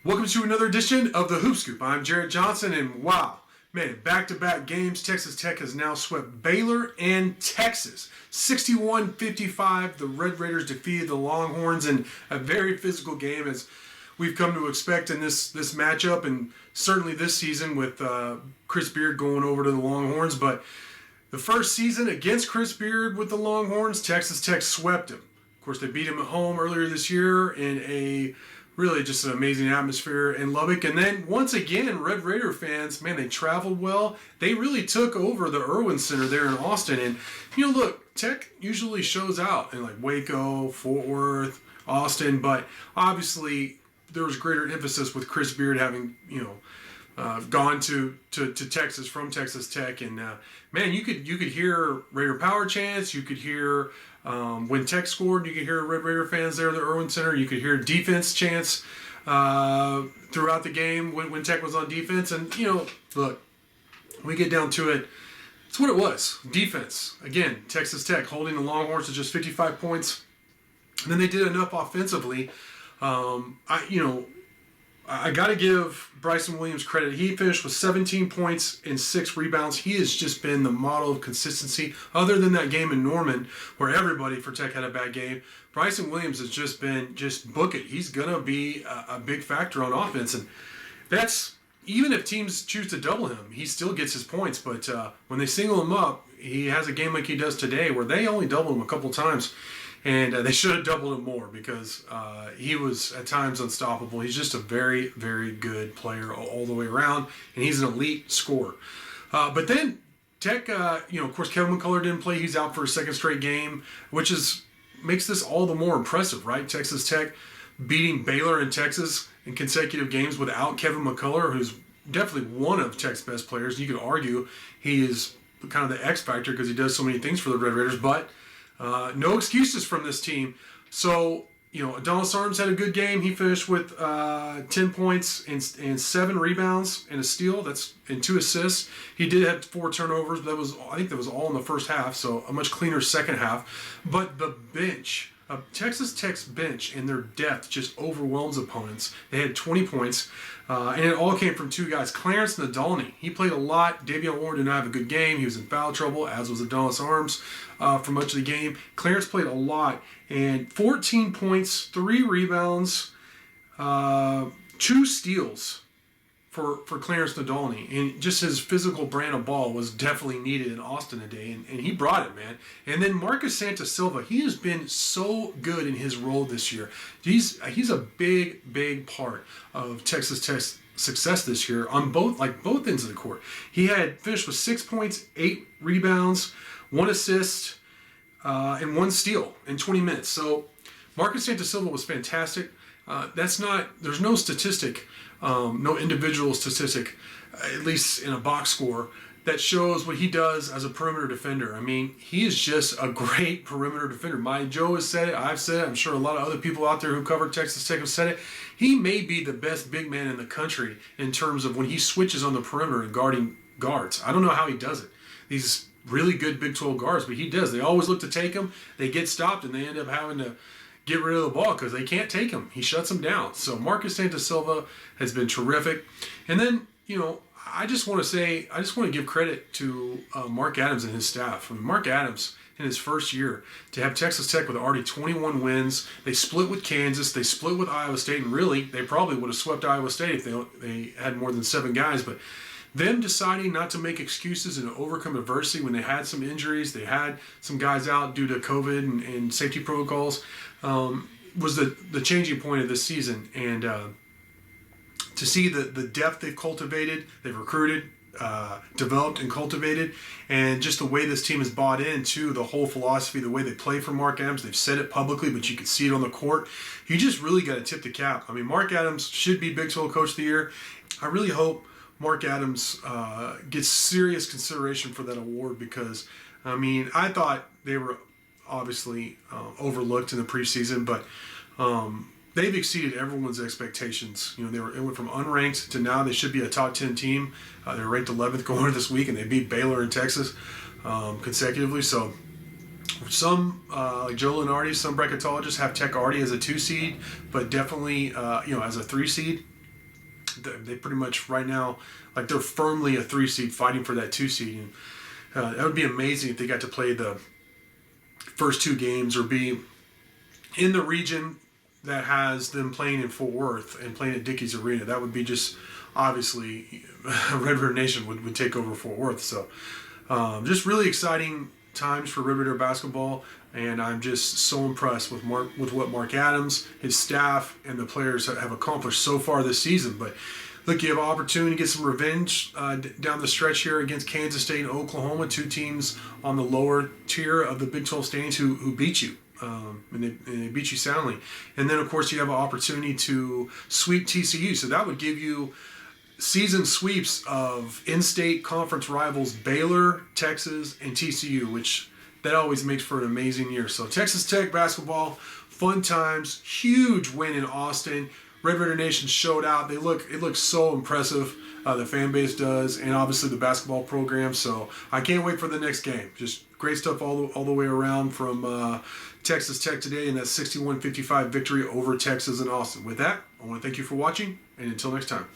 Welcome to another edition of the Hoop Scoop. I'm Jarret Johnson, and wow, man, back-to-back games. Texas Tech has now swept Baylor and Texas. 61-55, the Red Raiders defeated the Longhorns in a very physical game, as we've come to expect in this matchup, and certainly this season with Chris Beard going over to the Longhorns. But the first season against Chris Beard with the Longhorns, Texas Tech swept him. Of course, they beat him at home earlier this year in a really just an amazing atmosphere in Lubbock. And then once again, Red Raider fans, man, they traveled well. They really took over the Irwin Center there in Austin. And, look, Tech usually shows out in like Waco, Fort Worth, Austin. But obviously there was greater emphasis with Chris Beard having, gone to Texas from Texas Tech. And, man, you could hear Raider Power chants. You could hear when Tech scored, you could hear Red Raider fans there at the Irwin Center. You could hear defense chants throughout the game when Tech was on defense. And, look, when we get down to it, it's what it was. Defense. Again, Texas Tech holding the Longhorns to just 55 points. And then they did enough offensively. I got to give Bryson Williams credit. He finished with 17 points and 6 rebounds. He has just been the model of consistency. Other than that game in Norman, where everybody for Tech had a bad game, Bryson Williams has just been, book it. He's going to be a big factor on offense. And that's, even if teams choose to double him, he still gets his points. But when they single him up, he has a game like he does today where they only double him a couple times. And they should have doubled him more because he was at times unstoppable. He's just a very, very good player all the way around, and he's an elite scorer. But then Tech, of course, Kevin McCullough didn't play. He's out for a second straight game, which makes this all the more impressive, right? Texas Tech beating Baylor and Texas in consecutive games without Kevin McCullough, who's definitely one of Tech's best players. You could argue he is kind of the X factor because he does so many things for the Red Raiders, but no excuses from this team. So, Adonis Arms had a good game. He finished with 10 points and 7 rebounds and a steal. And 2 assists. He did have 4 turnovers. But I think that was all in the first half. So a much cleaner second half. But the bench, Texas Tech's bench and their depth just overwhelms opponents. They had 20 points. And it all came from 2 guys. Clarence Nadolny, he played a lot. Davion Warren did not have a good game. He was in foul trouble, as was Adonis Arms for much of the game. Clarence played a lot. And 14 points, 3 rebounds, 2 steals for Clarence Nadolny. And just his physical brand of ball was definitely needed in Austin today. And he brought it, man. And then Marcus Santasilva, he has been so good in his role this year. He's a big, big part of Texas Tech's success this year on both ends of the court. He had finished with 6 points, 8 rebounds, 1 assist, and 1 steal in 20 minutes. So Marcus Santasilva was fantastic. There's no statistic, no individual statistic, at least in a box score, that shows what he does as a perimeter defender. I mean, he is just a great perimeter defender. Joe has said it, I've said it, I'm sure a lot of other people out there who cover Texas Tech have said it. He may be the best big man in the country in terms of when he switches on the perimeter and guarding guards. I don't know how he does it. These really good Big 12 guards, but he does. They always look to take him. They get stopped, and they end up having to get rid of the ball because they can't take him. He shuts them down. So Marcus Santasilva has been terrific. And then, I just want to give credit to Mark Adams and his staff. I mean, Mark Adams, in his first year, to have Texas Tech with already 21 wins. They split with Kansas. They split with Iowa State. And really, they probably would have swept Iowa State if they had more than 7 guys. But them deciding not to make excuses and overcome adversity when they had some injuries, they had some guys out due to COVID and safety protocols, was the changing point of this season. And to see the depth they've cultivated, they've recruited, developed and cultivated, and just the way this team has bought into the whole philosophy, the way they play for Mark Adams. They've said it publicly, but you can see it on the court. You just really got to tip the cap. I mean, Mark Adams should be Big 12 Coach of the Year. I really hope Mark Adams gets serious consideration for that award because, I thought they were obviously overlooked in the preseason, but they've exceeded everyone's expectations. It went from unranked to now they should be a top 10 team. They're ranked 11th going into this week, and they beat Baylor and Texas consecutively. So some, like Joe Lenardi, some bracketologists have Tech already as a 2 seed, but definitely, as a 3 seed. they pretty much right now, like they're firmly a 3 seed fighting for that 2 seed. And that would be amazing if they got to play the first 2 games or be in the region that has them playing in Fort Worth and playing at Dickies Arena. That would be just, obviously, Red River Nation would take over Fort Worth. So just really exciting times for Red River basketball, and I'm just so impressed with what Mark Adams, his staff, and the players have accomplished so far this season. But look, you have an opportunity to get some revenge down the stretch here against Kansas State and Oklahoma, 2 teams on the lower tier of the Big 12 standings who beat you. And they beat you soundly. And then, of course, you have an opportunity to sweep TCU. So that would give you season sweeps of in-state conference rivals Baylor, Texas, and TCU, which that always makes for an amazing year. So Texas Tech basketball, fun times, huge win in Austin. Red Raider Nation showed out. It looks so impressive. The fan base does, and obviously the basketball program. So I can't wait for the next game. Just great stuff all the way around from Texas Tech today in that 61-55 victory over Texas and Austin. With that, I want to thank you for watching, and until next time.